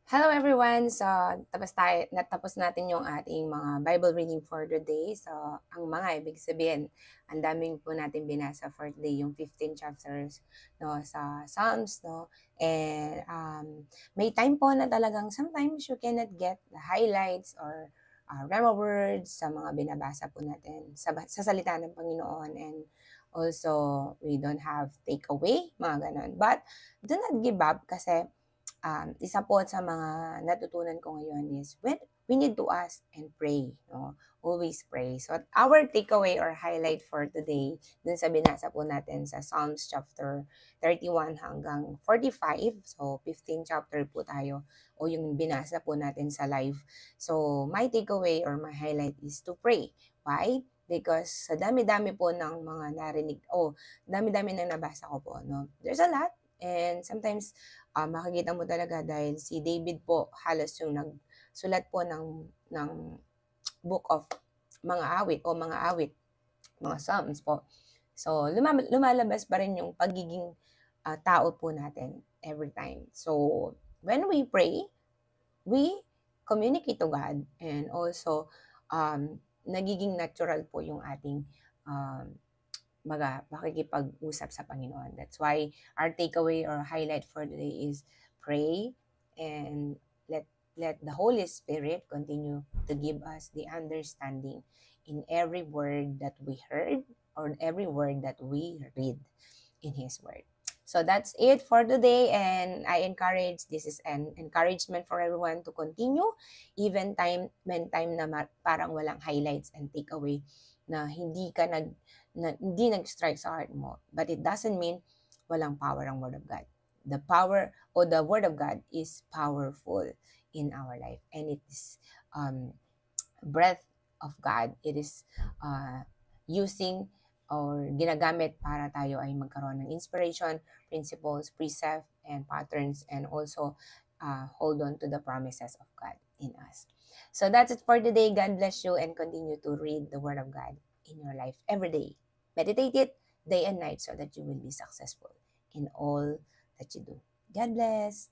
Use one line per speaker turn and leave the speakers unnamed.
Hello everyone! So, natapos natin yung ating mga Bible reading for the day. So, ang mga ibig sabihin, ang daming po natin binasa for today, yung 15 chapters no, sa Psalms. No? And may time po na talagang sometimes you cannot get the highlights or rema words sa mga binabasa po natin sa salita ng Panginoon. And also, we don't have takeaway, mga ganon. But, do not give up kasi isa po sa mga natutunan ko ngayon is when we need to ask and pray. No? Always pray. So our takeaway or highlight for today, dun sa binasa po natin sa Psalms chapter 31 hanggang 45. So 15 chapter po tayo o yung binasa po natin sa live. So my takeaway or my highlight is to pray. Why? Because sa dami-dami po ng mga narinig, dami-dami ng nabasa ko po. No? There's a lot. And sometimes, makikita mo talaga dahil si David po halos yung nagsulat po ng book of mga awit o mga awit, mga psalms po. So, lumalabas pa rin yung pagiging tao po natin every time. So, when we pray, we communicate to God and also nagiging natural po yung ating makikipag-usap sa Panginoon. That's why our takeaway or highlight for today is pray and let the Holy Spirit continue to give us the understanding in every word that we heard or every word that we read in His Word. So that's it for today, and this is an encouragement for everyone to continue even when time na parang walang highlights and takeaway na hindi nag-strike sa heart mo. But it doesn't mean walang power ang Word of God. The power or the Word of God is powerful in our life, and it is breath of God. It is using or ginagamit para tayo ay magkaroon ng inspiration, principles, precept, and patterns, and also hold on to the promises of God in us. So that's it for today. God bless you and continue to read the Word of God in your life every day. Meditate it day and night so that you will be successful in all that you do. God bless.